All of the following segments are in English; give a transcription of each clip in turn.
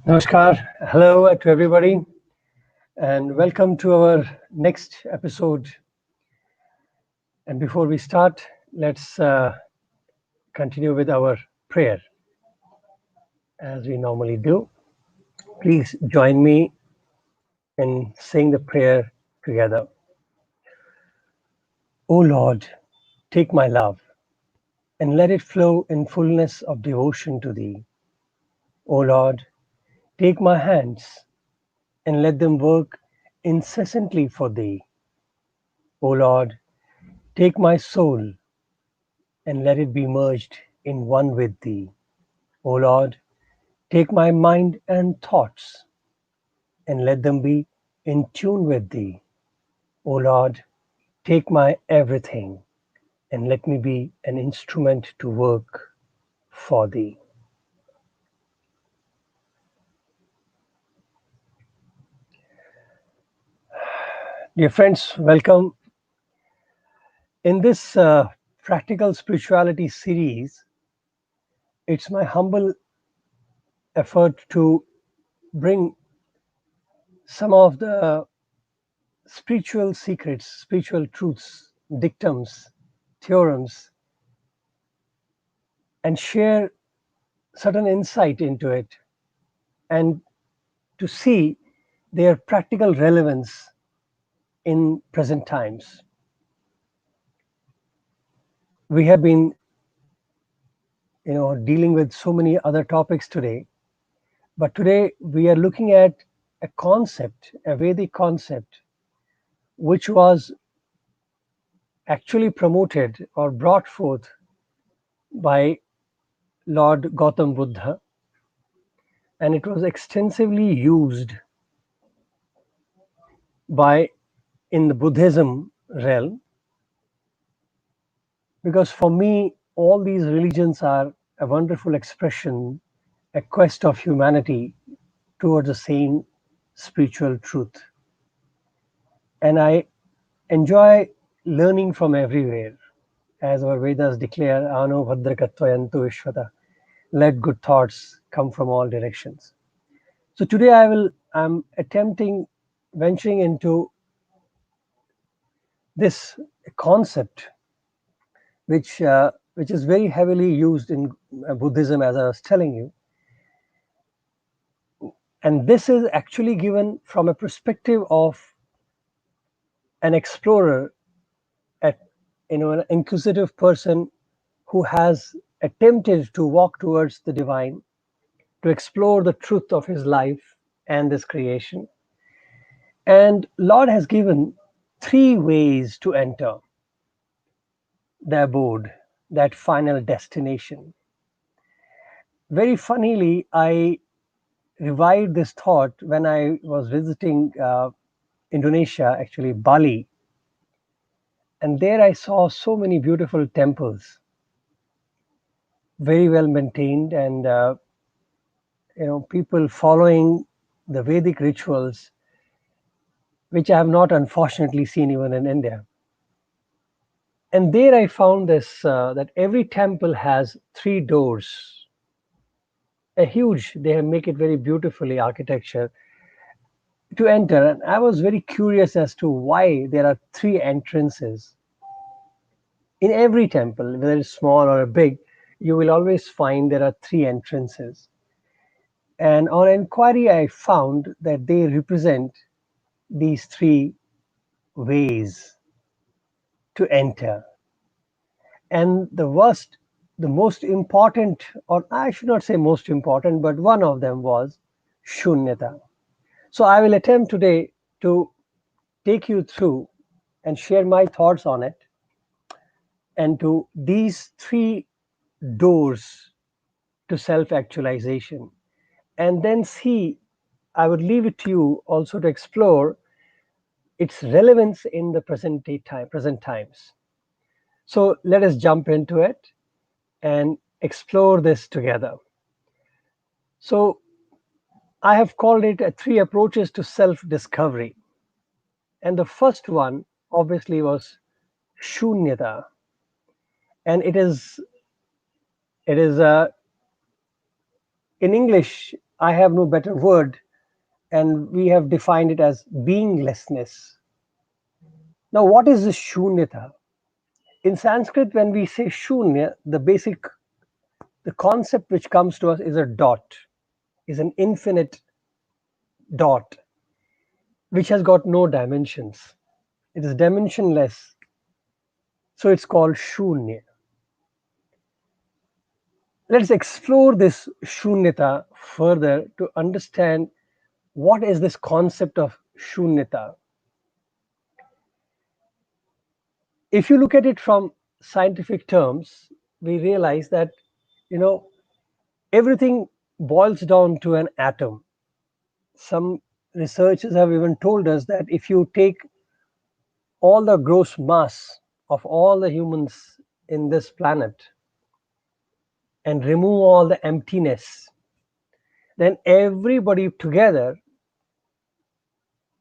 Namaskar. Hello to everybody, and welcome to our next episode. And before we start, let's continue with our prayer as we normally do. Please join me in saying the prayer together. O Lord, take my love and let it flow in fullness of devotion to Thee. O Lord, take my hands and let them work incessantly for Thee. O Lord, take my soul and let it be merged in one with Thee. O Lord, take my mind and thoughts and let them be in tune with Thee. O Lord, take my everything and let me be an instrument to work for Thee. Dear friends, welcome. In this practical spirituality series, it's my humble effort to bring some of the spiritual secrets, spiritual truths, dictums, theorems, and share certain insight into it and to see their practical relevance in present times. We have been, dealing with so many other topics today, but today we are looking at a concept, a Vedic concept, which was actually promoted or brought forth by Lord Gautam Buddha, and it was extensively used by in the Buddhism realm, because for me all these religions are a wonderful expression, a quest of humanity towards the same spiritual truth. And I enjoy learning from everywhere. As our Vedas declare, Ano Bhadrakatvayantu Vishwata, let good thoughts come from all directions. So today I'm attempting venturing into this concept which is very heavily used in Buddhism, as I was telling you. And this is actually given from a perspective of an explorer, an inquisitive person who has attempted to walk towards the divine, to explore the truth of his life and this creation. And Lord has given three ways to enter the abode, that final destination. Very funnily, I revived this thought when I was visiting Indonesia, actually Bali, and there I saw so many beautiful temples, very well maintained, and people following the Vedic rituals, which I have not unfortunately seen even in India. And there I found this that every temple has three doors, a huge. They have make it very beautifully architecture to enter, and I was very curious as to why there are three entrances in every temple, whether it's small or big. You will always find there are three entrances, and on inquiry I found that they represent these three ways to enter. And the most important, or I should not say most important, but one of them was Shunyata. So I will attempt today to take you through and share my thoughts on it, and to these three doors to self actualization. And then see, I would leave it to you also to explore its relevance in the present times. So let us jump into it and explore this together. So I have called it three approaches to self discovery. And the first one obviously was Shunyata. And it is in English, I have no better word, and we have defined it as beinglessness. Now, what is this shunyata? In Sanskrit, when we say shunya, the concept which comes to us is a dot, is an infinite dot, which has got no dimensions. It is dimensionless, so it's called shunya. Let's explore this shunyata further to understand what is this concept of shunyata. If you look at it from scientific terms, we realize that, you know, everything boils down to an atom. Some researchers have even told us that if you take all the gross mass of all the humans in this planet and remove all the emptiness, then everybody together,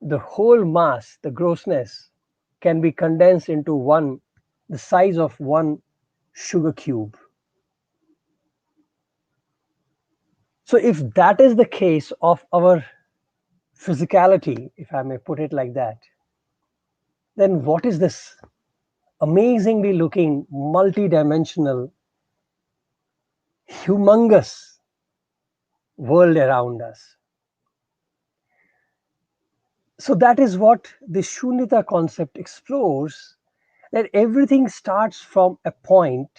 the whole mass, the grossness, can be condensed into one, the size of one sugar cube. So, if that is the case of our physicality, if I may put it like that, then what is this amazingly looking, multi-dimensional, humongous world around us? So that is what the Shunyata concept explores, that everything starts from a point.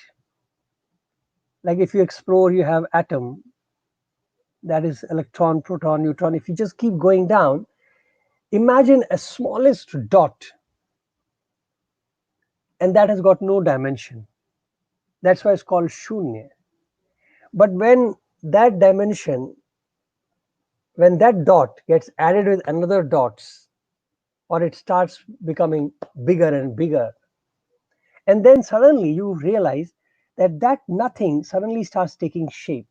Like if you explore, you have atom, that is electron, proton, neutron. If you just keep going down, imagine a smallest dot, and that has got no dimension. That's why it's called Shunya. But that dimension, when that dot gets added with another dots, or it starts becoming bigger and bigger, and then suddenly you realize that that nothing suddenly starts taking shape.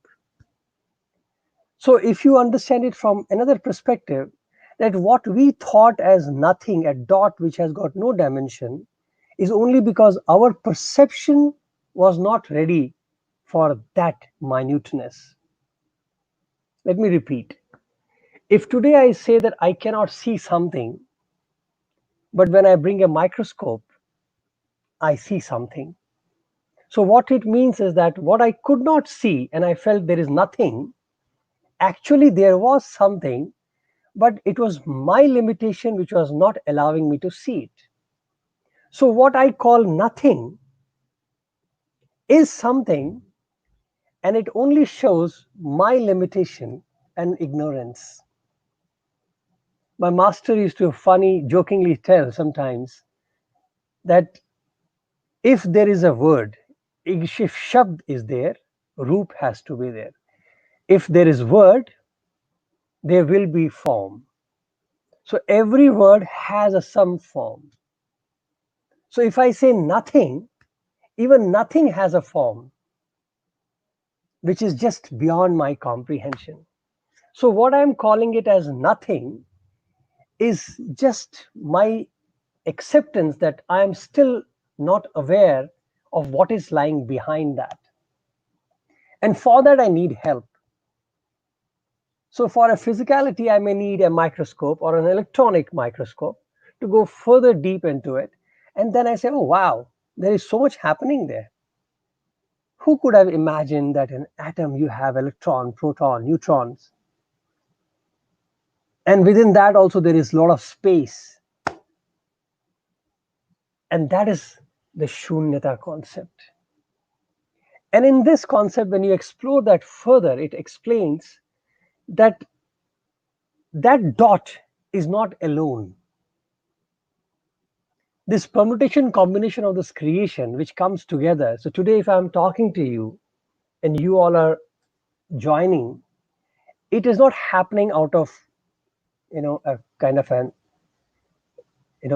So if you understand it from another perspective, that what we thought as nothing, a dot which has got no dimension, is only because our perception was not ready for that minuteness. Let me repeat. If today I say that I cannot see something, but when I bring a microscope, I see something. So, what it means is that what I could not see and I felt there is nothing, actually, there was something, but it was my limitation which was not allowing me to see it. So, what I call nothing is something, and it only shows my limitation and ignorance. My master used to funny, jokingly tell sometimes that if there is a word, if shabd is there, roop has to be there. If there is word, there will be form. So every word has a some form. So if I say nothing, even nothing has a form, which is just beyond my comprehension. So what I'm calling it as nothing is just my acceptance that I am still not aware of what is lying behind that. And for that, I need help. So for a physicality, I may need a microscope or an electronic microscope to go further deep into it. And then I say, oh, wow, there is so much happening there. Who could have imagined that in atom you have electron, proton, neutrons? And within that also there is a lot of space. And that is the Shunyata concept. And in this concept, when you explore that further, it explains that that dot is not alone. This permutation combination of this creation which comes together. So today, if I'm talking to you and you all are joining, it is not happening out of a kind of an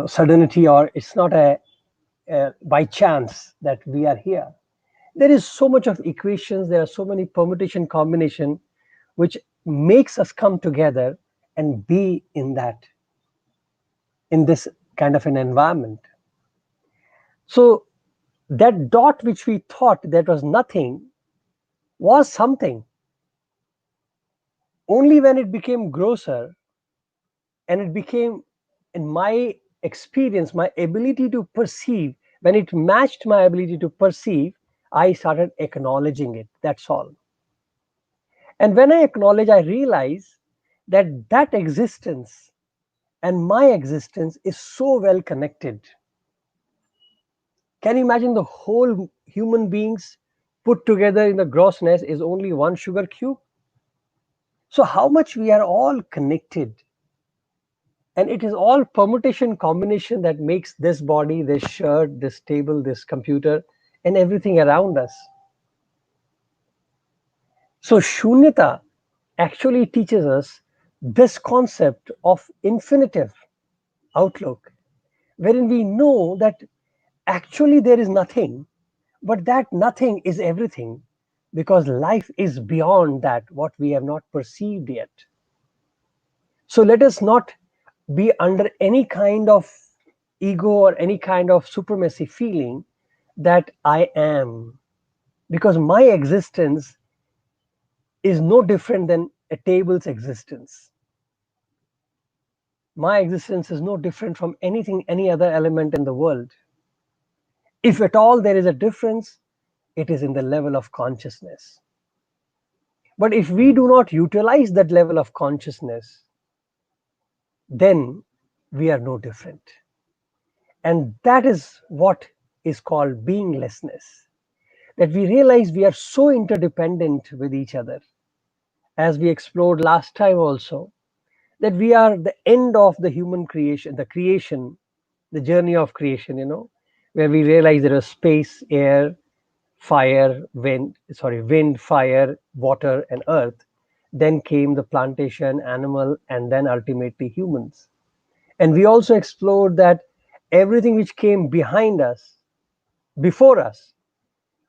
suddenty, or it's not a by chance that we are here. There is so much of equations, there are so many permutation combination which makes us come together and be in this kind of an environment. So that dot which we thought that was nothing was something. Only when it became grosser and it became, in my experience, my ability to perceive, when it matched my ability to perceive, I started acknowledging it. That's all. And when I acknowledge, I realize that that existence and my existence is so well connected. Can you imagine the whole human beings put together in the grossness is only one sugar cube? So, how much we are all connected, and it is all permutation combination that makes this body, this shirt, this table, this computer, and everything around us. So, Shunyata actually teaches us this concept of infinitive outlook, wherein we know that actually there is nothing, but that nothing is everything, because life is beyond that, what we have not perceived yet. So let us not be under any kind of ego or any kind of supremacy feeling that I am, because my existence is no different than a table's existence. My existence is no different from anything, any other element in the world. If at all there is a difference, it is in the level of consciousness. But if we do not utilize that level of consciousness, then we are no different. And that is what is called beinglessness. That we realize we are so interdependent with each other, as we explored last time also, that we are the end of the human creation, the creation, the journey of creation, where we realize there is space, air, fire, wind, fire, water, and earth. Then came the plantation, animal, and then ultimately humans. And we also explored that everything which came behind us, before us,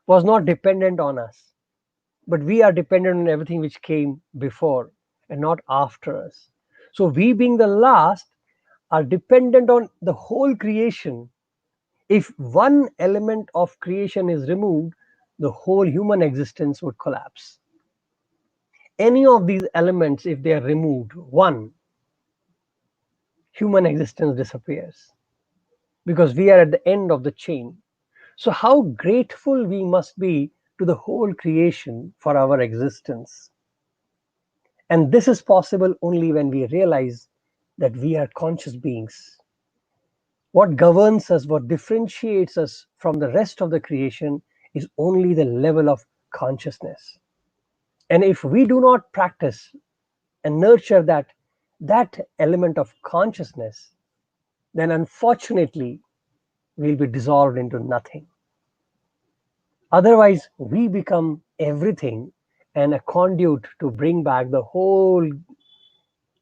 was not dependent on us, but we are dependent on everything which came before and not after us. So, we being the last are dependent on the whole creation. If one element of creation is removed, the whole human existence would collapse. Any of these elements, if they are removed, one, human existence disappears, because we are at the end of the chain. So, how grateful we must be to the whole creation for our existence. And this is possible only when we realize that we are conscious beings. What governs us, what differentiates us from the rest of the creation is only the level of consciousness. And if we do not practice and nurture that element of consciousness, then unfortunately we'll be dissolved into nothing. Otherwise, we become everything and a conduit to bring back the whole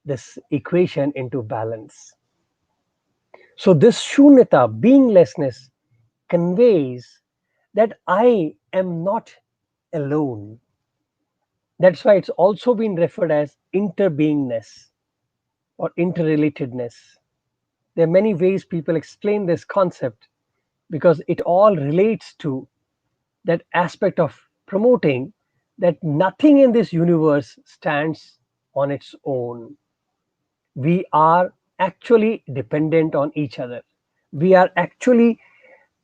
this equation into balance. So this shunyata, beinglessness, conveys that I am not alone. That's why it's also been referred as interbeingness or interrelatedness. There are many ways people explain this concept, because it all relates to that aspect of promoting that nothing in this universe stands on its own. We are actually dependent on each other. We are actually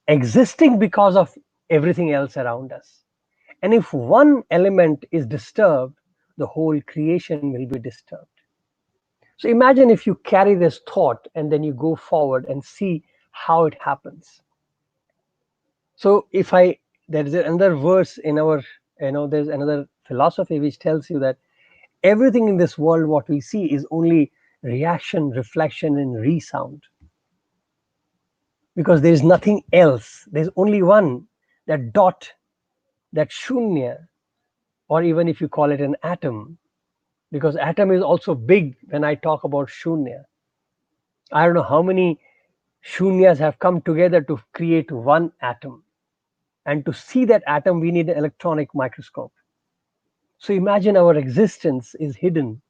existing because of everything else around us. And if one element is disturbed, the whole creation will be disturbed. So imagine if you carry this thought and then you go forward and see how it happens. So if I there is another verse in our, there's another philosophy which tells you that everything in this world what we see is only reaction, reflection, and resound, because there is nothing else. There's only one, that dot, that shunya, or even if you call it an atom, because atom is also big when I talk about shunya. I don't know how many shunyas have come together to create one atom. And to see that atom, we need an electronic microscope. So imagine our existence is hidden.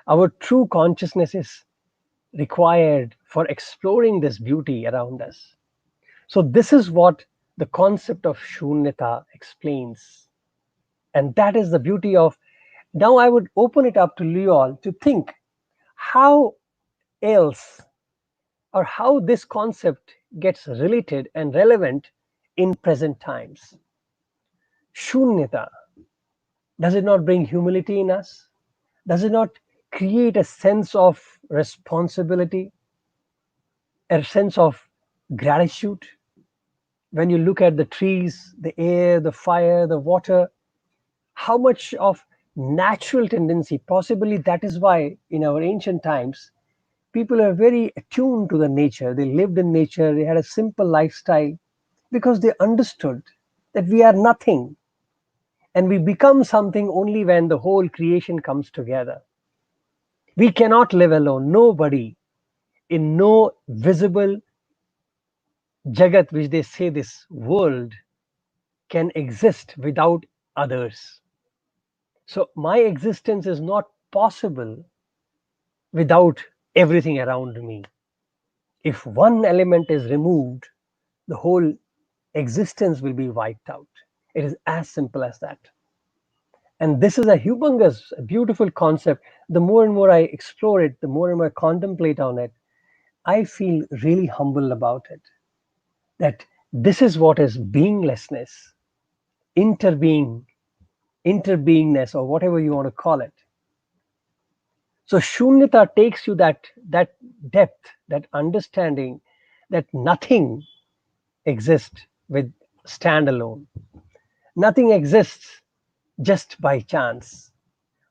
Our true consciousness is required for exploring this beauty around us. So this is what the concept of shunyata explains. And that is the beauty of Now I would open it up to you all to think how else or how this concept gets related and relevant in present times. Shunyata, does it not bring humility in us? Does it not create a sense of responsibility, a sense of gratitude? When you look at the trees, the air, the fire, the water, how much of natural tendency, possibly that is why in our ancient times, people are very attuned to the nature. They lived in nature, they had a simple lifestyle because they understood that we are nothing and we become something only when the whole creation comes together. We cannot live alone. Nobody in no visible jagat, which they say this world, can exist without others. So my existence is not possible without everything around me. If one element is removed, the whole existence will be wiped out. It is as simple as that. And this is a humongous, beautiful concept. The more and more I explore it, the more and more I contemplate on it, I feel really humble about it. That this is what is beinglessness, interbeing, interbeingness, or whatever you want to call it. So Shunyata takes you that depth, that understanding that nothing exists with standalone. Nothing exists just by chance.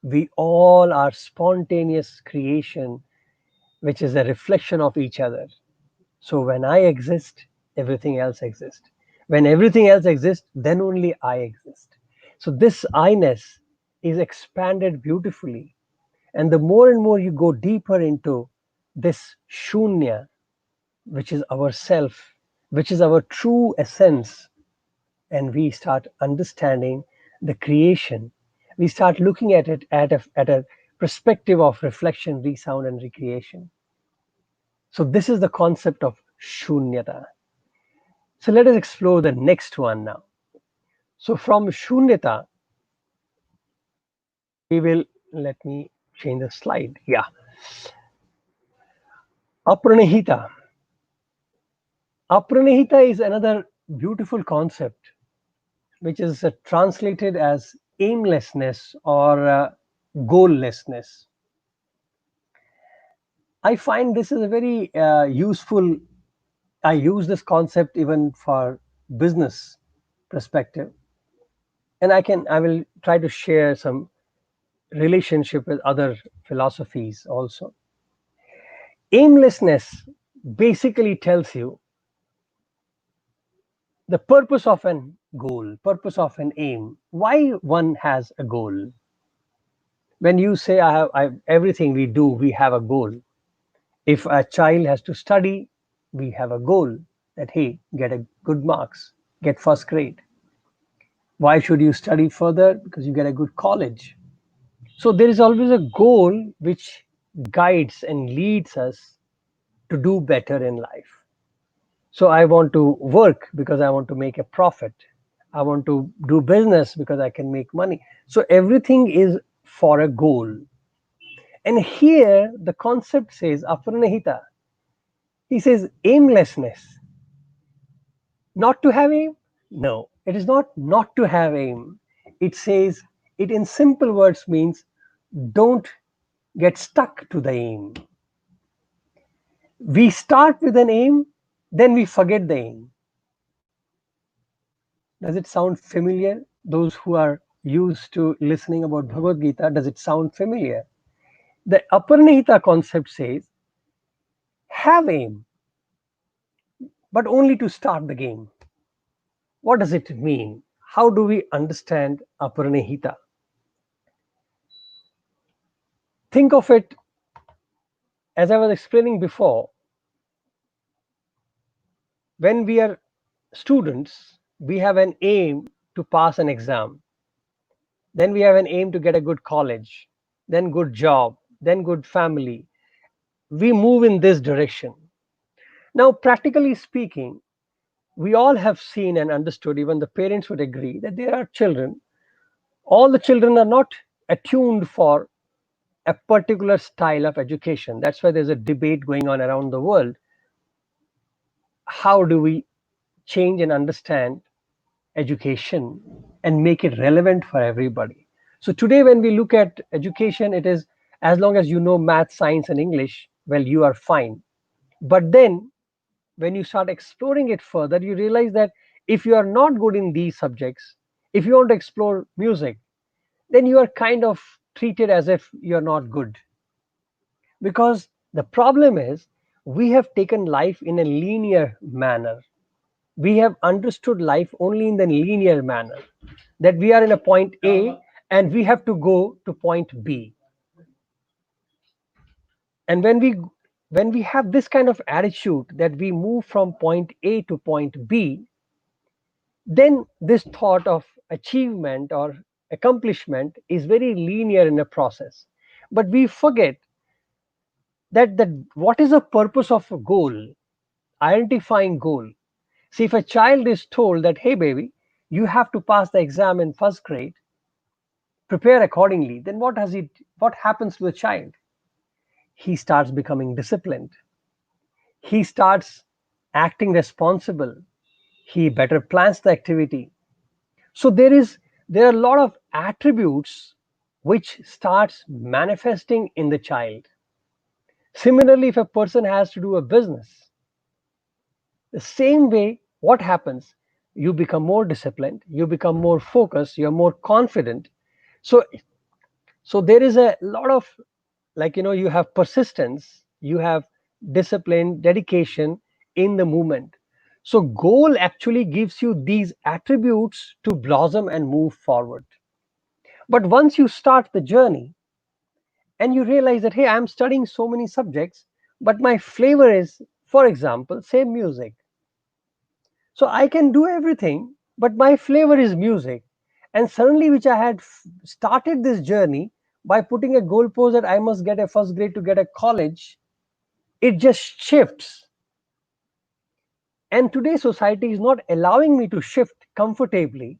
We all are spontaneous creation, which is a reflection of each other. So when I exist, everything else exists. When everything else exists, then only I exist. So this I-ness is expanded beautifully. And the more and more you go deeper into this shunya, which is our self, which is our true essence, and we start understanding the creation, we start looking at it at a perspective of reflection, resound, and recreation. So this is the concept of shunyata. So let us explore the next one now. So from shunyata, we will, let me change the slide. Yeah. Apranihita. Apranihita is another beautiful concept, which is translated as aimlessness or goallessness. I find this is a very useful. I use this concept even for business perspective, and I will try to share some relationship with other philosophies also. Aimlessness basically tells you the purpose of an goal, purpose of an aim, why one has a goal. When you say everything we do, we have a goal. If a child has to study, we have a goal that, hey, get a good marks, get first grade. Why should you study further? Because you get a good college. So there is always a goal which guides and leads us to do better in life. So I want to work because I want to make a profit. I want to do business because I can make money. So everything is for a goal. And here the concept says Apranihita. He says aimlessness. Not to have aim? No, it is not to have aim. It says, it in simple words means don't get stuck to the aim. We start with an aim, then we forget the aim. Does it sound familiar? Those who are used to listening about Bhagavad Gita, does it sound familiar? The Aparnihita concept says, have aim, but only to start the game. What does it mean? How do we understand Aparnihita? Think of it, as I was explaining before, when we are students, we have an aim to pass an exam. Then we have an aim to get a good college, then good job, then good family. We move in this direction. Now, practically speaking, we all have seen and understood, even the parents would agree, that there are children. All the children are not attuned for a particular style of education. That's why there's a debate going on around the world. How do we change and understand education and make it relevant for everybody? So today, when we look at education, it is as long as you know math, science, and English, well, you are fine. But then, when you start exploring it further, you realize that if you are not good in these subjects, if you want to explore music, then you are kind of treated as if you're not good. Because the problem is, we have taken life in a linear manner. We have understood life only in the linear manner, that we are in a point A and we have to go to point B. And when we have this kind of attitude that we move from point A to point B, then this thought of achievement or accomplishment is very linear in a process. But we forget that what is the purpose of a goal, identifying goal. See, if a child is told that, hey baby, you have to pass the exam in first grade, prepare accordingly, then what happens to the child? He starts becoming disciplined. He starts acting responsible. He better plans the activity. So there are a lot of attributes which starts manifesting in the child. Similarly, if a person has to do a business, the same way, what happens? You become more disciplined, you become more focused, you're more confident. So so there is a lot of, like, you have persistence, you have discipline, dedication in the movement. So goal actually gives you these attributes to blossom and move forward. But once you start the journey and you realize that, hey, I'm studying so many subjects, but my flavor is, for example, say music. So I can do everything, but my flavor is music. And suddenly, which I had started this journey by putting a goalpost that I must get a first grade to get a college, it just shifts. And today, society is not allowing me to shift comfortably,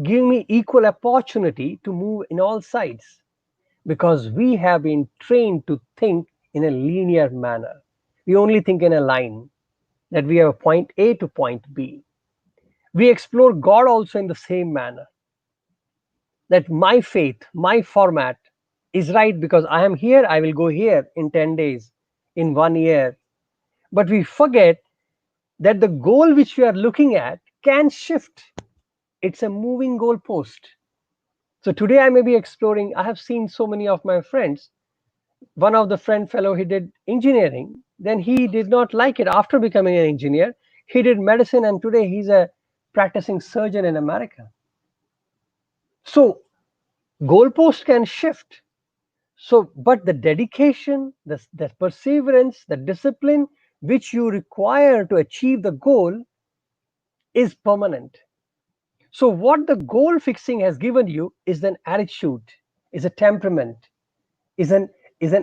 giving me equal opportunity to move in all sides, because we have been trained to think in a linear manner. We only think in a line, that we have a point A to point B. We explore God also in the same manner, that my faith, my format is right because I am here, I will go here in 10 days, in 1 year. But we forget that the goal which we are looking at can shift. It's a moving goalpost. So today I may be exploring, I have seen so many of my friends. One of the friend fellow, he did engineering, then he did not like it after becoming an engineer. He did medicine and today he's a practicing surgeon in America. So goalpost can shift. So, but the dedication, the perseverance, the discipline which you require to achieve the goal is permanent. So, what the goal fixing has given you is an attitude, is a temperament, is an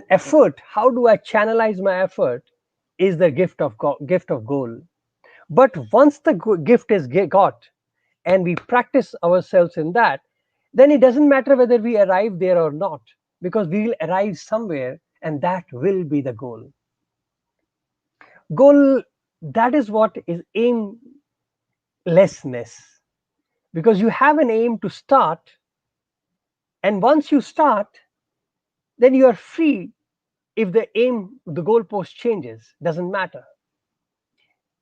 effort. How do I channelize my effort? Is the gift of goal. But once the gift is got, and we practice ourselves in that, then it doesn't matter whether we arrive there or not, because we will arrive somewhere, and that will be the goal. Goal, that is what is aimlessness, because you have an aim to start, and once you start, then you are free. If the goalpost changes, doesn't matter.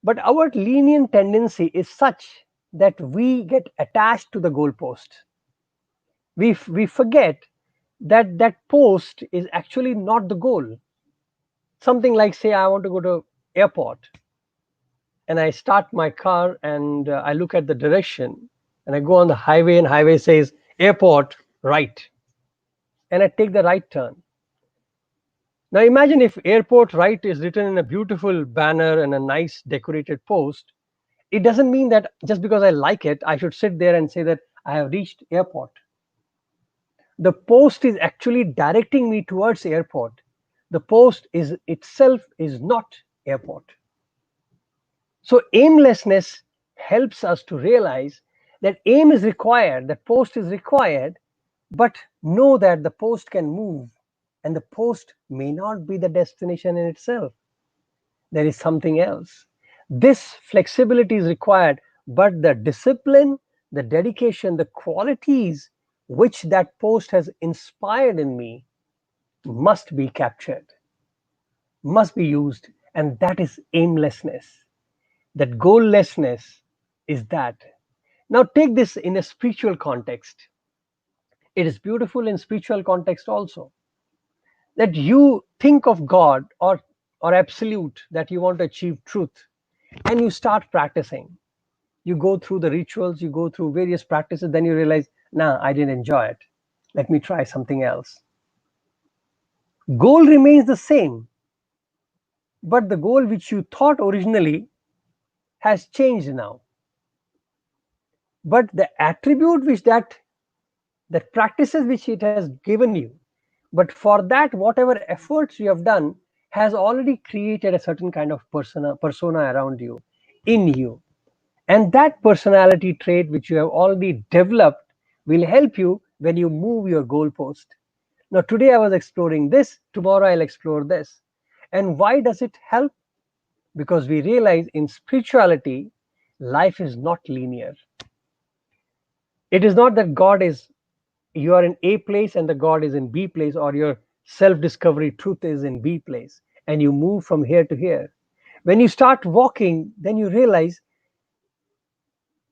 But our lenient tendency is such that we get attached to the goalpost. We forget that that post is actually not the goal. Something like, say, I want to go to airport, and I start my car, and I look at the direction, and I go on the highway, and highway says airport right, and I take the right turn. Now imagine if airport right is written in a beautiful banner and a nice decorated post. It doesn't mean that just because I like it, I should sit there and say that I have reached airport. The post is actually directing me towards airport. The post is itself is not airport. So aimlessness helps us to realize that aim is required, that post is required, But know that the post can move, and the post may not be the destination in itself. There is something else. This flexibility is required, but the discipline, the dedication, the qualities which that post has inspired in me must be captured, must be used, and that is aimlessness. That goallessness is that. Now, take this in a spiritual context. It is beautiful in spiritual context also, that you think of God or absolute, that you want to achieve truth, and you start practicing. You go through the rituals, you go through various practices, then you realize, nah, I didn't enjoy it. Let me try something else. Goal remains the same, but the goal which you thought originally has changed now. But the attribute which that practices which it has given you, but for that whatever efforts you have done has already created a certain kind of persona around you, in you. And that personality trait which you have already developed will help you when you move your goalpost. Now, today I was exploring this, tomorrow I'll explore this. And why does it help? Because we realize in spirituality, life is not linear. It is not that God is, you are in A place and the God is in B place, or your self discovery truth is in B place, and you move from here to here. When you start walking, then you realize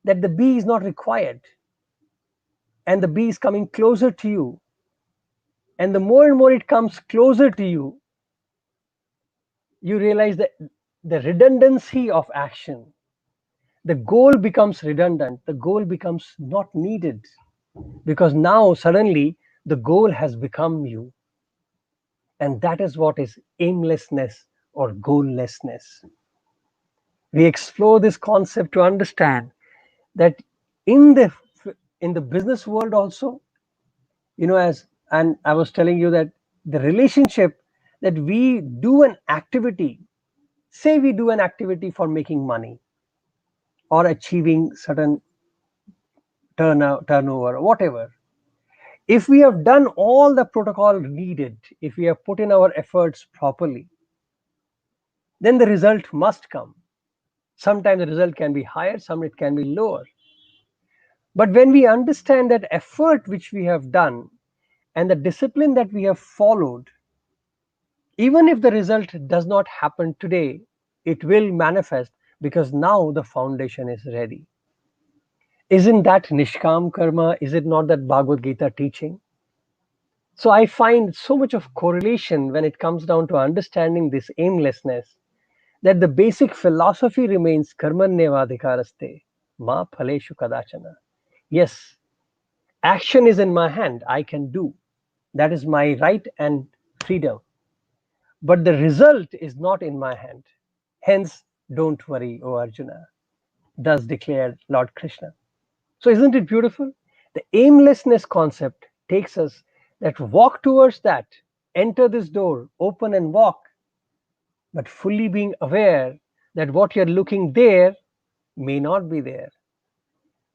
that the B is not required, and the B is coming closer to you. And the more and more it comes closer to you, you realize that the redundancy of action, the goal becomes redundant, the goal becomes not needed, because now suddenly the goal has become you. And that is what is aimlessness or goallessness. We explore this concept to understand that in the in the business world also, as and I was telling you that the relationship, that we do an activity, say we do an activity for making money or achieving certain turnover, whatever. If we have done all the protocol needed, if we have put in our efforts properly, then the result must come. Sometimes the result can be higher, some it can be lower. But when we understand that effort which we have done and the discipline that we have followed, even if the result does not happen today, it will manifest, because now the foundation is ready. Isn't that Nishkam Karma? Is it not that Bhagavad Gita teaching? So I find so much of correlation when it comes down to understanding this aimlessness, that the basic philosophy remains karmanyevadhikaraste ma phaleshu kadachana. Yes, action is in my hand, I can do. That is my right and freedom. But the result is not in my hand. Hence, don't worry, O Arjuna, thus declared Lord Krishna. So, isn't it beautiful? The aimlessness concept takes us that walk towards that, enter this door, open and walk, but fully being aware that what you're looking there may not be there.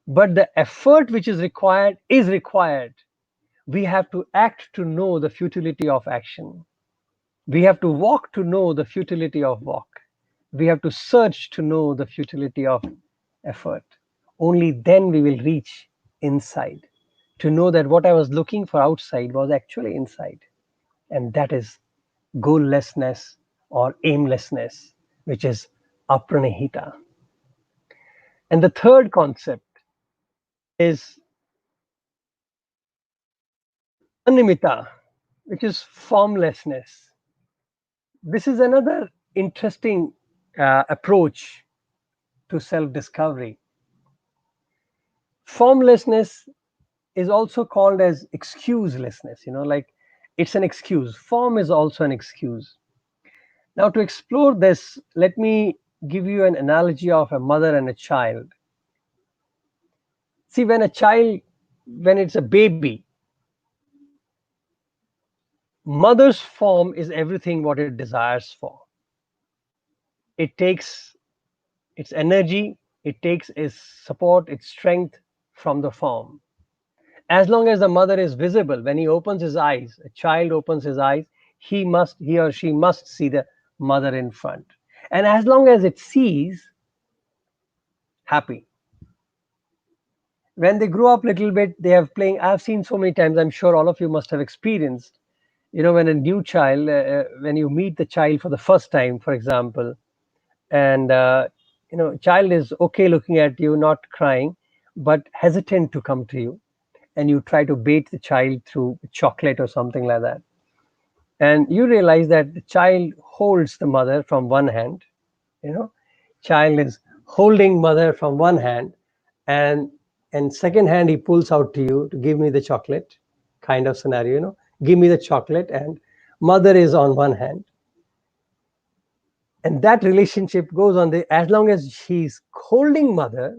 But the effort which is required is required. We have to act to know the futility of action. We have to walk to know the futility of walk. We have to search to know the futility of effort. Only then we will reach inside, to know that what I was looking for outside was actually inside. And that is goallessness or aimlessness, which is Apranihita. And the third concept is Animita, which is formlessness. This is another interesting approach to self discovery. Formlessness is also called as excuselessness, like it's an excuse. Form is also an excuse. Now, to explore this, let me give you an analogy of a mother and a child. See, when it's a baby, mother's form is everything what it desires for. It takes its energy, it takes its support, its strength from the form. As long as the mother is visible, when he opens his eyes, a child opens his eyes, he or she must see the mother in front. And as long as it sees, happy. When they grow up a little bit, they have playing. I've seen so many times, I'm sure all of you must have experienced, when a new child, when you meet the child for the first time, for example, and child is okay looking at you, not crying, but hesitant to come to you, and you try to bait the child through chocolate or something like that, and you realize that the child holds the mother from one hand, you know child is holding mother from one hand, and second hand he pulls out to you to give me the chocolate, kind of scenario, give me the chocolate, and mother is on one hand, and that relationship goes on. As long as he's holding mother,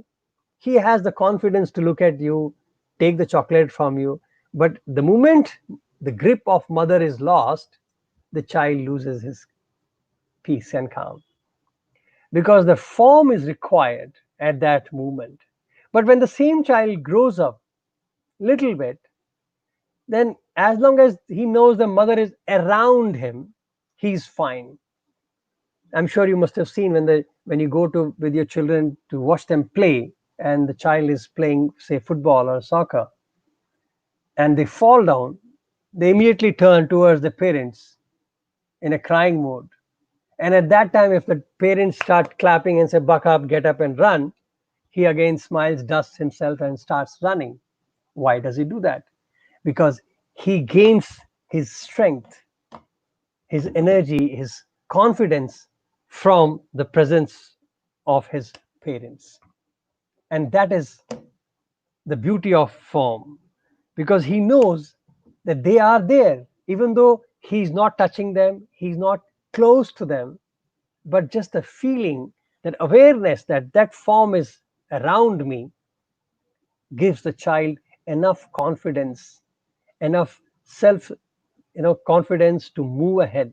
he has the confidence to look at you, take the chocolate from you. But the moment the grip of mother is lost, the child loses his peace and calm, because the form is required at that moment. But when the same child grows up little bit, then as long as he knows the mother is around him, he's fine. I'm sure you must have seen when you go to with your children to watch them play, and the child is playing, say, football or soccer, and they fall down, they immediately turn towards the parents in a crying mode. And at that time, if the parents start clapping and say, "Buck up, get up and run," he again smiles, dusts himself, and starts running. Why does he do that? Because he gains his strength, his energy, his confidence from the presence of his parents. And that is the beauty of form, because he knows that they are there, even though he's not touching them, he's not close to them, but just the feeling, that awareness that that form is around me gives the child enough confidence, enough self confidence to move ahead.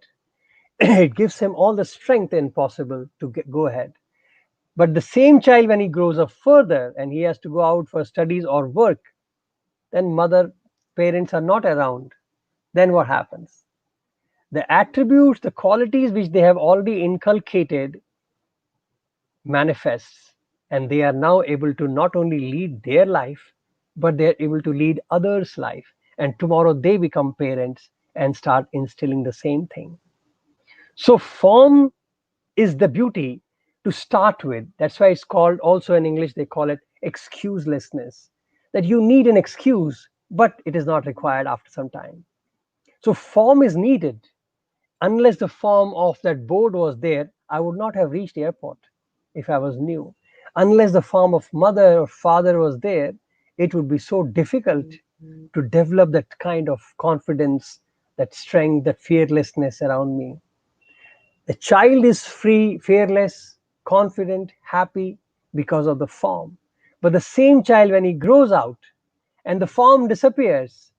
It gives him all the strength and possible to go ahead. But the same child, when he grows up further and he has to go out for studies or work, then mother, parents are not around. Then what happens? The attributes, the qualities which they have already inculcated manifests, and they are now able to not only lead their life, but they're able to lead others' life. And tomorrow they become parents and start instilling the same thing. So form is the beauty to start with. That's why it's called, also in English, they call it excuselessness. That you need an excuse, but it is not required after some time. So form is needed. Unless the form of that board was there, I would not have reached the airport if I was new. Unless the form of mother or father was there, it would be so difficult to develop that kind of confidence, that strength, that fearlessness around me. The child is free, fearless, confident, happy because of the form. But the same child, when he grows out and the form disappears,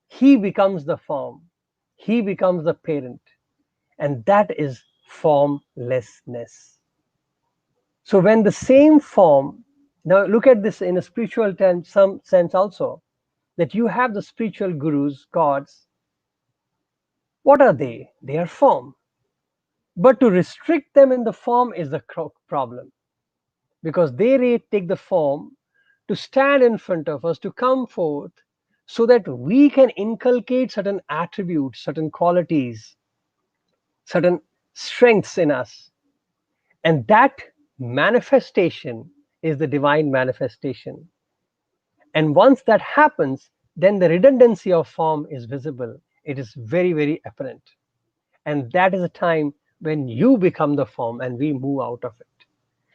he becomes the form. He becomes the parent. And that is formlessness. So when the same form, now look at this in a spiritual some sense also, that you have the spiritual gurus, gods. What are they? They are form. But to restrict them in the form is the problem, because they take the form to stand in front of us, to come forth, so that we can inculcate certain attributes, certain qualities, certain strengths in us. And that manifestation is the divine manifestation. And once that happens, then the redundancy of form is visible. It is very, very apparent. And that is a time when you become the form and we move out of it.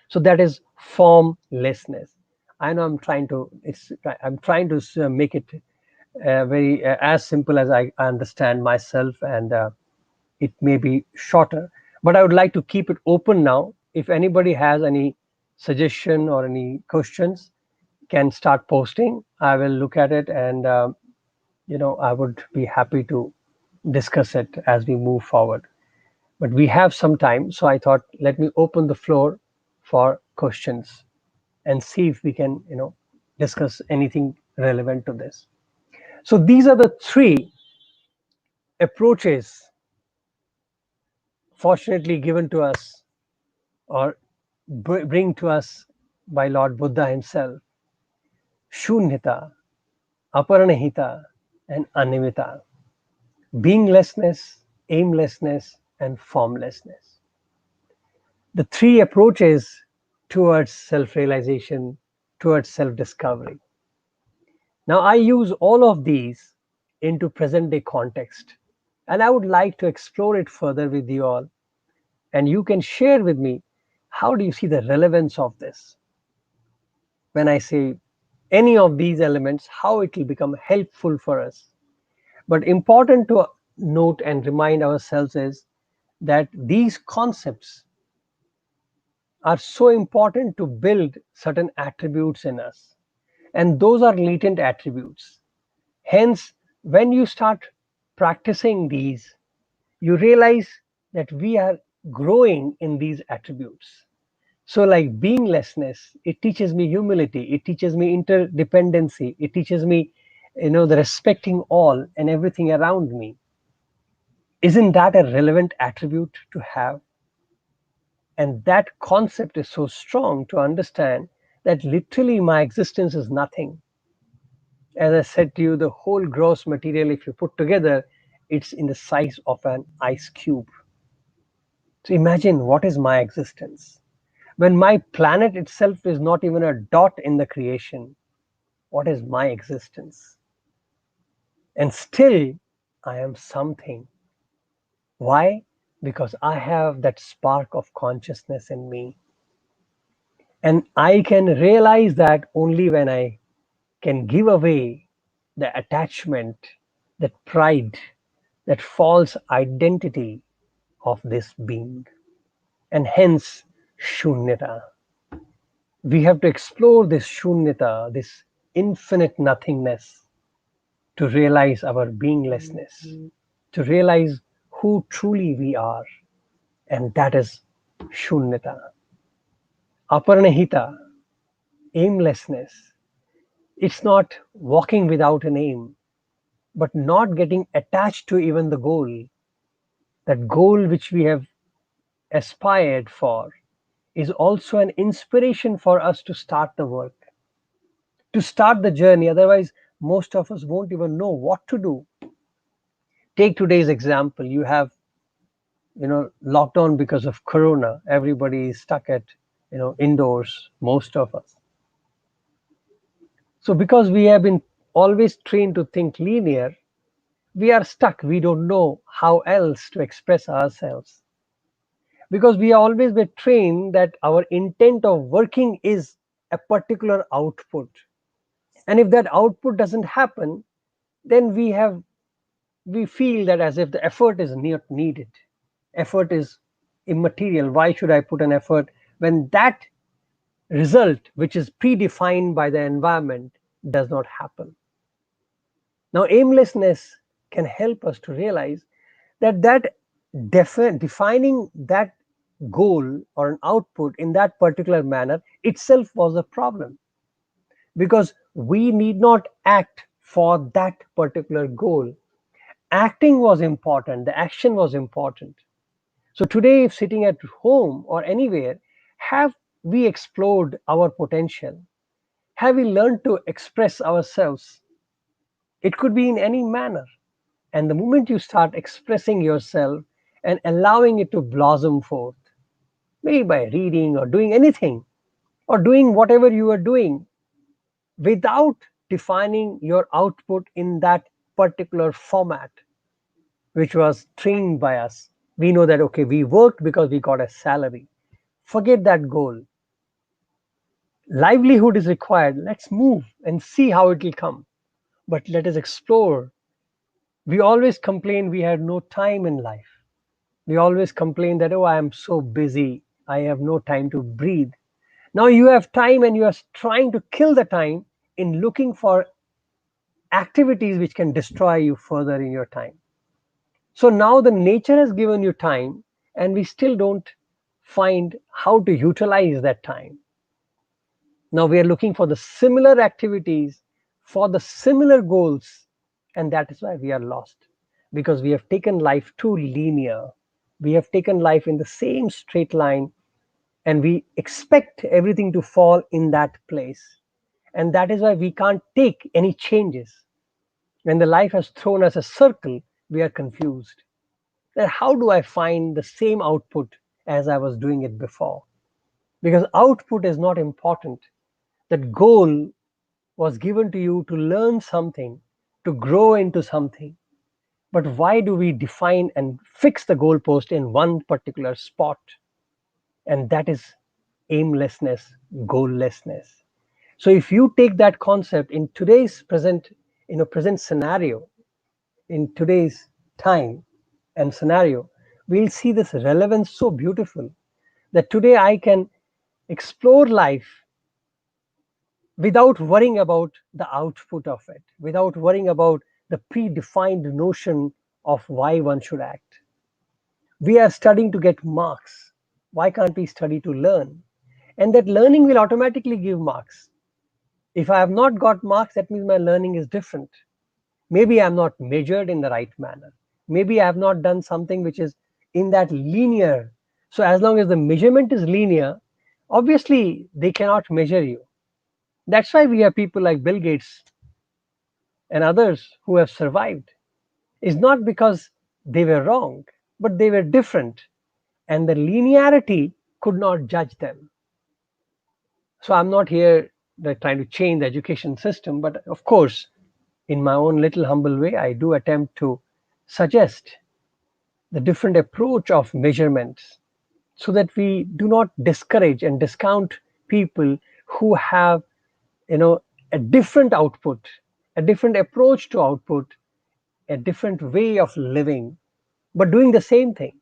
So that is formlessness. I know I'm trying to make it very as simple as I understand myself, and it may be shorter, but I would like to keep it open now. If anybody has any suggestion or any questions, can start posting. I will look at it, and I would be happy to discuss it as we move forward. But we have some time, so I thought, let me open the floor for questions and see if we can discuss anything relevant to this. So these are the three approaches fortunately given to us or bring to us by Lord Buddha himself: Shunyata, Aparanihita, and Animita, beinglessness, aimlessness, and formlessness. The three approaches towards self realization, towards self discovery. Now, I use all of these into present day context, and I would like to explore it further with you all. And you can share with me, how do you see the relevance of this? When I say any of these elements, how it will become helpful for us. But important to note and remind ourselves is that these concepts are so important to build certain attributes in us. And those are latent attributes. Hence, when you start practicing these, you realize that we are growing in these attributes. So, like beinglessness, it teaches me humility, it teaches me interdependency, it teaches me, the respecting all and everything around me. Isn't that a relevant attribute to have? And that concept is so strong to understand that literally my existence is nothing. As I said to you, the whole gross material, if you put together, it's in the size of an ice cube. So imagine, what is my existence? When my planet itself is not even a dot in the creation, what is my existence? And still, I am something. Why? Because I have that spark of consciousness in me. And I can realize that only when I can give away the attachment, that pride, that false identity of this being. And hence, shunyata. We have to explore this shunyata, this infinite nothingness, to realize our beinglessness, to realize who truly we are. And that is shunyata. Aparanihita, aimlessness. It's not walking without an aim, but not getting attached to even the goal, that goal which we have aspired for is also an inspiration for us to start the work, to start the journey. Otherwise, most of us won't even know what to do. Take today's example. You have, lockdown because of Corona. Everybody is stuck at, indoors, most of us. So because we have been always trained to think linear, we are stuck. We don't know how else to express ourselves, because we are always been trained that our intent of working is a particular output, and if that output doesn't happen, then we feel that as if the effort is not needed. Effort is immaterial. Why should I put an effort when that result, which is predefined by the environment, does not happen? Now, aimlessness can help us to realize that defining that goal or an output in that particular manner itself was a problem, because we need not act for that particular goal. Acting was important, the action was important. So today, if sitting at home or anywhere, have we explored our potential? Have we learned to express ourselves? It could be in any manner. And the moment you start expressing yourself and allowing it to blossom forth, maybe by reading or doing anything, or doing whatever you are doing, without defining your output in that particular format, which was trained by us. We know that, okay, we worked because we got a salary. Forget that goal. Livelihood is required. Let's move and see how it will come. But let us explore. We always complain we had no time in life. We always complain that, oh, I am so busy. I have no time to breathe. Now you have time and you are trying to kill the time in looking for activities which can destroy you further in your time. So now the nature has given you time, and we still don't find how to utilize that time. Now we are looking for the similar activities for the similar goals, And that is why we are lost, because we have taken life too linear. We have taken life in the same straight line, and we expect everything to fall in that place. And that is why we can't take any changes. When the life has thrown us a circle, we are confused. Then how do I find the same output as I was doing it before? Because output is not important. That goal was given to you to learn something, to grow into something. But why do we define and fix the goalpost in one particular spot? And that is aimlessness, goallessness. So if you take that concept in today's present scenario, in today's time and scenario, we'll see this relevance so beautiful that today I can explore life without worrying about the output of it, without worrying about the predefined notion of why one should act. We are studying to get marks. Why can't we study to learn? And that learning will automatically give marks. If I have not got marks, that means my learning is different. Maybe I'm not measured in the right manner. Maybe I have not done something which is in that linear. So, as long as the measurement is linear, obviously they cannot measure you. That's why we have people like Bill Gates and others who have survived. It's not because they were wrong, but they were different, and the linearity could not judge them. So I'm not here trying to change the education system, but of course, in my own little humble way, I do attempt to suggest the different approach of measurements so that we do not discourage and discount people who have, you know, a different output, a different approach to output, a different way of living, but doing the same thing.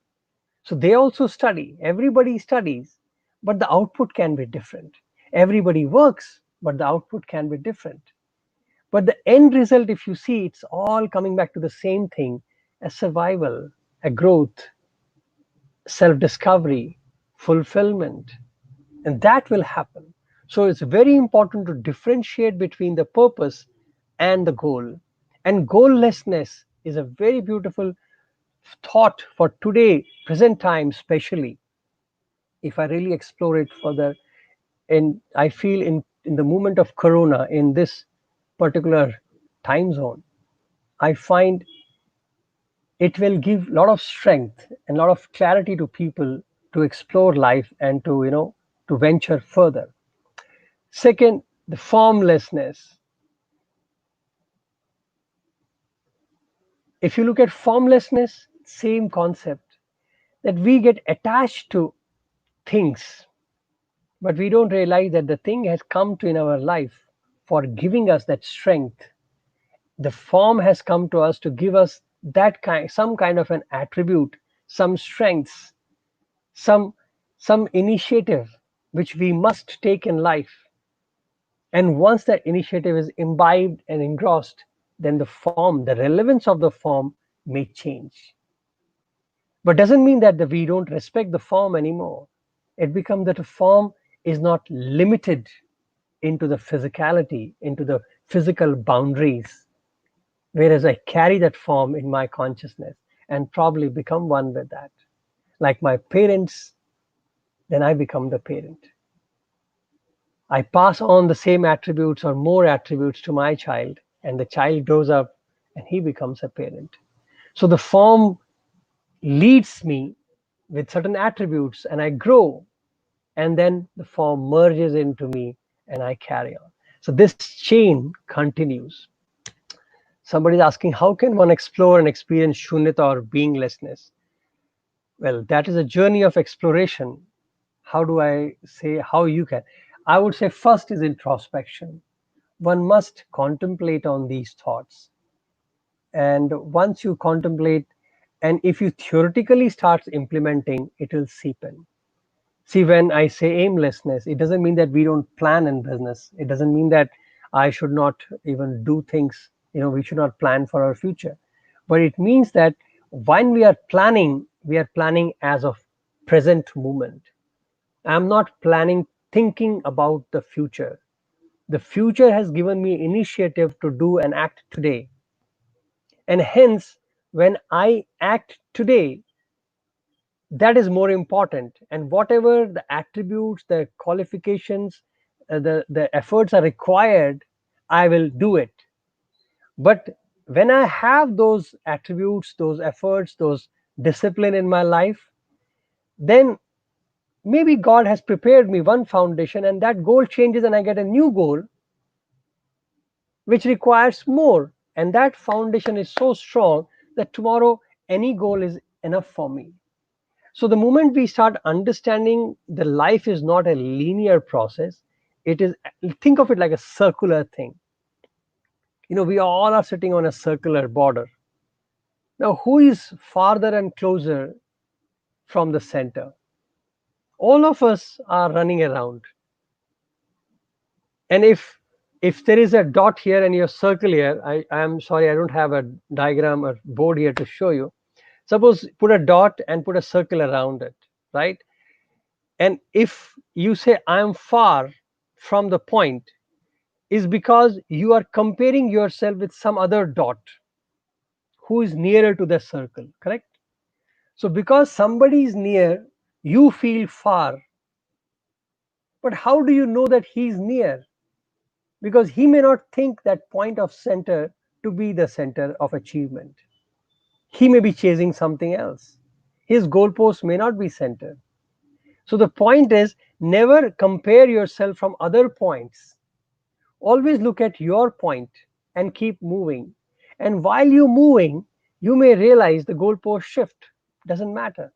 So they also study. Everybody studies, but the output can be different. Everybody works, but the output can be different. But the end result, if you see, it's all coming back to the same thing: a survival, a growth, self discovery, fulfillment, and that will happen. So it's very important to differentiate between the purpose and the goal. And goallessness is a very beautiful thought for today, present time, especially if I really explore it further. And I feel in the moment of Corona, in this particular time zone, I find it will give a lot of strength and a lot of clarity to people to explore life and to, to venture further. Second, the formlessness. If you look at formlessness, same concept, that we get attached to things, but we don't realize that the thing has come to in our life for giving us that strength. The form has come to us to give us that kind, some kind of an attribute, some strengths, some some initiative which we must take in life. And once that initiative is imbibed and engrossed, then the form, the relevance of the form may change. But doesn't mean that we don't respect the form anymore. It becomes that a form is not limited into the physicality, into the physical boundaries, whereas I carry that form in my consciousness and probably become one with that. Like my parents, then I become the parent. I pass on the same attributes or more attributes to my child, and the child grows up and he becomes a parent. So the form leads me with certain attributes, and I grow, and then the form merges into me and I carry on. So this chain continues. Somebody's asking, how can one explore and experience shunyata or beinglessness? Well, that is a journey of exploration. How do I say how you can? I would say first is introspection. One must contemplate on these thoughts. And once you contemplate, and if you theoretically start implementing, it will seep in. See, when I say aimlessness, it doesn't mean that we don't plan in business. It doesn't mean that I should not even do things, we should not plan for our future. But it means that when we are planning as of present moment. I'm not planning thinking about the future. The future has given me initiative to do and act today. And hence, when I act today, that is more important. And whatever the attributes, the qualifications, the efforts are required, I will do it. But when I have those attributes, those efforts, those discipline in my life, then maybe God has prepared me one foundation, and that goal changes and I get a new goal which requires more. And that foundation is so strong that tomorrow any goal is enough for me. So the moment we start understanding the life is not a linear process, it is, think of it like a circular thing. We all are sitting on a circular border. Now, who is farther and closer from the center? All of us are running around. And if there is a dot here and your circle here, I am sorry, I don't have a diagram or board here to show you. Suppose put a dot and put a circle around it, right? And if you say I am far from the point, is because you are comparing yourself with some other dot who is nearer to the circle, correct? So because somebody is near, you feel far. But how do you know that he is near? Because he may not think that point of center to be the center of achievement. He may be chasing something else. His goalpost may not be center. So the point is, never compare yourself from other points. Always look at your point and keep moving. And while you're moving, you may realize the goalpost shift. Doesn't matter.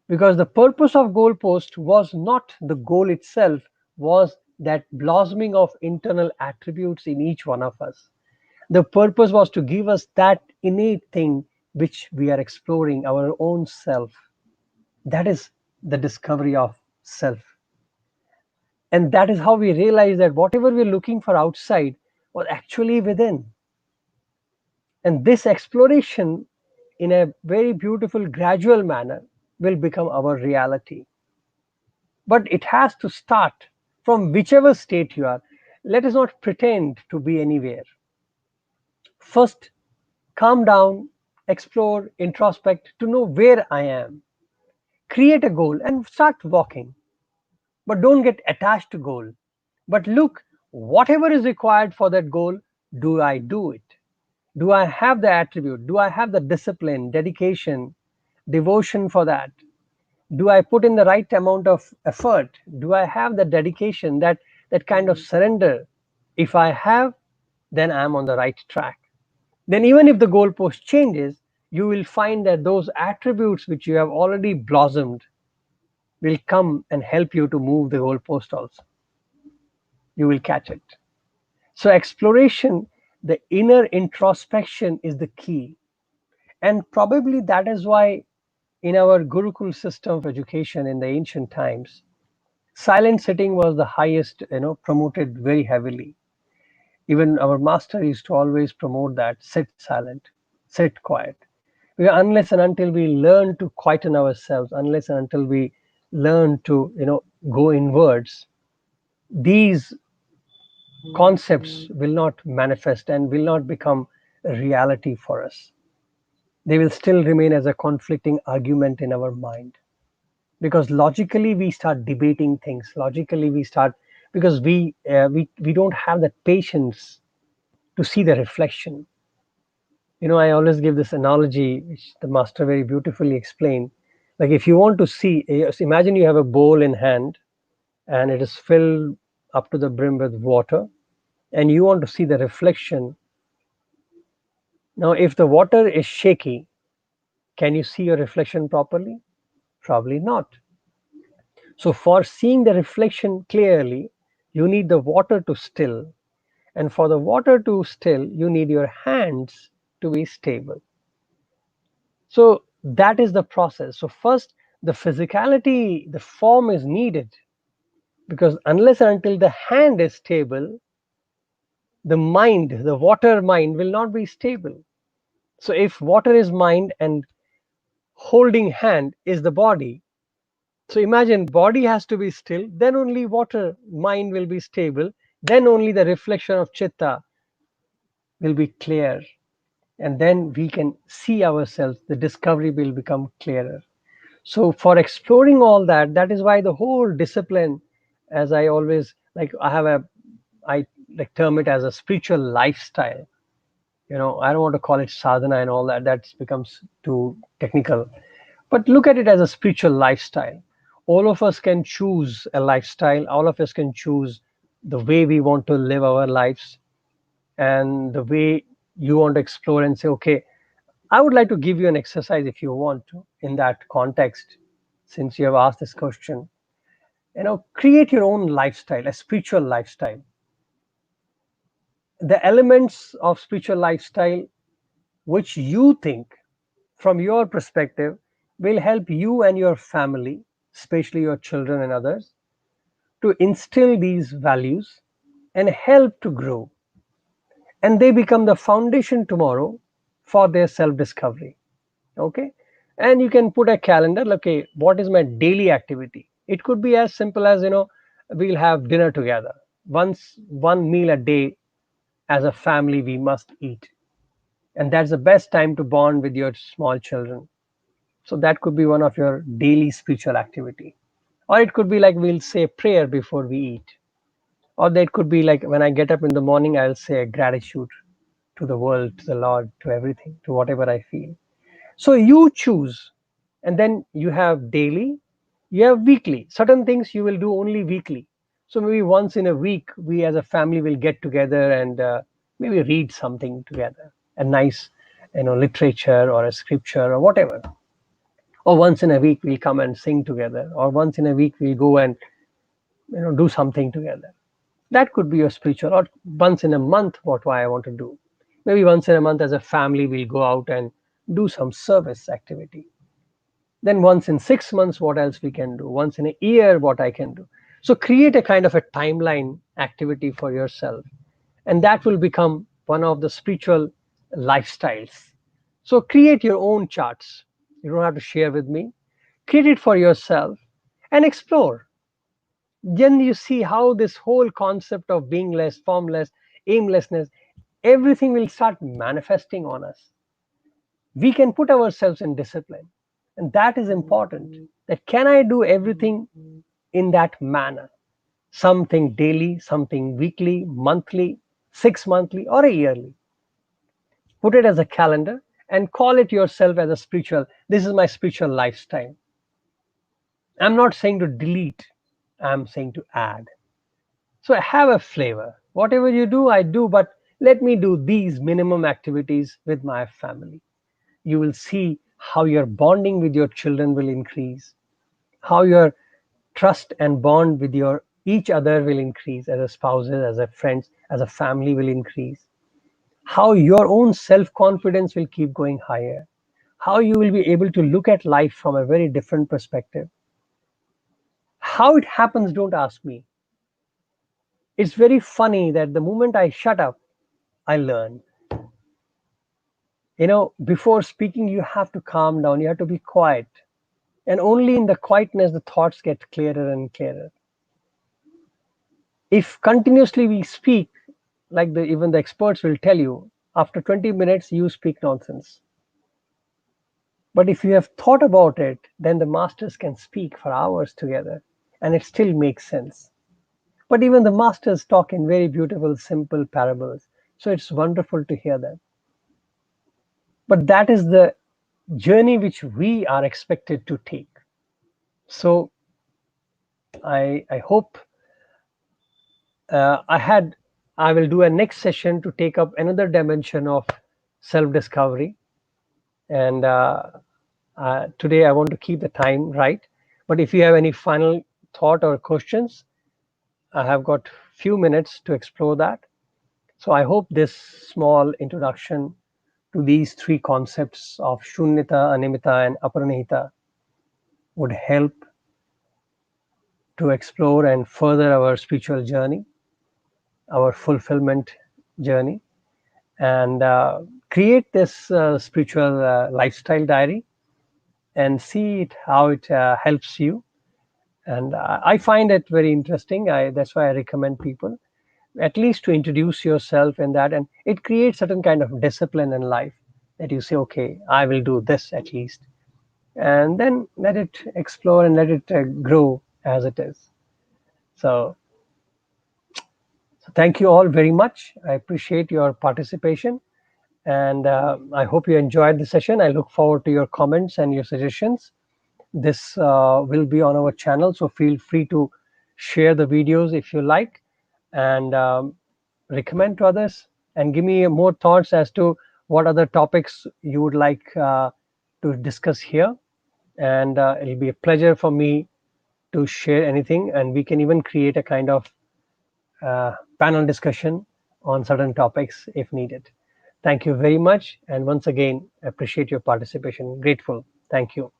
Because the purpose of goalpost was not the goal itself, was that blossoming of internal attributes in each one of us. The purpose was to give us that innate thing which we are exploring, our own self. That is the discovery of self. And that is how we realize that whatever we're looking for outside was actually within. And this exploration, in a very beautiful, gradual manner, will become our reality. But it has to start from whichever state you are. Let us not pretend to be anywhere. First, calm down, explore, introspect to know where I am. Create a goal and start walking. But don't get attached to goal. But look, whatever is required for that goal, do I do it? Do I have the attribute? Do I have the discipline, dedication, devotion for that? Do I put in the right amount of effort? Do I have the dedication, that kind of surrender? If I have, then I'm on the right track. Then even if the goalpost changes, you will find that those attributes which you have already blossomed will come and help you to move the goalpost also. You will catch it. So exploration, the inner introspection is the key. And probably that is why in our Gurukul system of education in the ancient times, silent sitting was the highest, promoted very heavily. Even our master used to always promote that: sit silent, sit quiet. Unless and until we learn to quieten ourselves, unless and until we learn to, go inwards, these concepts will not manifest and will not become a reality for us. They will still remain as a conflicting argument in our mind, because logically we start debating things, logically we start, because we don't have that patience to see the reflection. I always give this analogy which the master very beautifully explained. Like, if you want to see, imagine you have a bowl in hand and it is filled up to the brim with water, and you want to see the reflection. Now if the water is shaky, can you see your reflection properly? Probably not. So for seeing the reflection clearly, you need the water to still. And for the water to still, you need your hands to be stable. So that is the process. So first, the physicality, the form is needed, because unless and until the hand is stable, the mind, the water mind, will not be stable. So if water is mind and holding hand is the body, so imagine body has to be still, then only water mind will be stable, then only the reflection of chitta will be clear. and then we can see ourselves, the discovery will become clearer. So for exploring all that, that is why the whole discipline, as I always like, I like term it as a spiritual lifestyle. I don't want to call it sadhana and all that, that becomes too technical, but look at it as a spiritual lifestyle. All of us can choose a lifestyle, all of us can choose the way we want to live our lives, and the way you want to explore and say, okay, I would like to give you an exercise if you want to, in that context, since you have asked this question. Create your own lifestyle, a spiritual lifestyle. The elements of spiritual lifestyle which you think from your perspective will help you and your family, especially your children and others, to instill these values and help to grow. And they become the foundation tomorrow for their self discovery. Okay. And you can put a calendar, okay, what is my daily activity? It could be as simple as, we'll have dinner together. Once, one meal a day as a family, we must eat. And that's the best time to bond with your small children. So that could be one of your daily spiritual activity. Or it could be like we'll say prayer before we eat. Or that could be like when I get up in the morning, I'll say a gratitude to the world, to the Lord, to everything, to whatever I feel. So you choose, and then you have daily, you have weekly. Certain things you will do only weekly. So maybe once in a week, we as a family will get together and maybe read something together, a nice, literature or a scripture or whatever. Or once in a week we'll come and sing together. Or once in a week we'll go and do something together. That could be your spiritual. Or once in a month, what I want to do. Maybe once in a month as a family we'll go out and do some service activity. Then once in 6 months, what else we can do? Once in a year, what I can do? So create a kind of a timeline activity for yourself, and that will become one of the spiritual lifestyles. So create your own charts. You don't have to share with me. Create it for yourself and explore. Then you see how this whole concept of beingless, formless, aimlessness, everything will start manifesting on us. We can put ourselves in discipline, and that is important. That can I do everything in that manner, something daily, something weekly, monthly, 6 monthly, or a yearly. Put it as a calendar and call it yourself as a spiritual, this is my spiritual lifestyle. I'm not saying to delete, I'm saying to add. So I have a flavor. Whatever you do, I do, but let me do these minimum activities with my family. You will see how your bonding with your children will increase, how your trust and bond with your each other will increase, as a spouses, as a friends, as a family will increase, how your own self confidence will keep going higher, how you will be able to look at life from a very different perspective. How it happens, don't ask me. It's very funny that the moment I shut up, I learn. Before speaking, you have to calm down, you have to be quiet. And only in the quietness the thoughts get clearer and clearer. If continuously we speak, like even the experts will tell you, after 20 minutes you speak nonsense. But if you have thought about it, then the masters can speak for hours together and it still makes sense. But even the masters talk in very beautiful, simple parables. So it's wonderful to hear that. But that is the journey which we are expected to take. So I hope I will do a next session to take up another dimension of self discovery. And today I want to keep the time right. But if you have any final thought or questions, I have got few minutes to explore that. So I hope this small introduction to these three concepts of Shunyata, Animita, and Apranihita would help to explore and further our spiritual journey, our fulfillment journey, and create this spiritual lifestyle diary and see it how it helps you. And I find it very interesting. That's why I recommend people at least to introduce yourself in that, and it creates certain kind of discipline in life. that you say, okay, I will do this at least, and then let it explore and let it grow as it is. So, so thank you all very much. I appreciate your participation, and I hope you enjoyed the session. I look forward to your comments and your suggestions. This will be on our channel, so feel free to share the videos if you like, and recommend to others, and give me more thoughts as to what other topics you would like to discuss here. And it'll be a pleasure for me to share anything, and we can even create a kind of panel discussion on certain topics if needed. Thank you very much, and once again, appreciate your participation. Grateful. Thank you.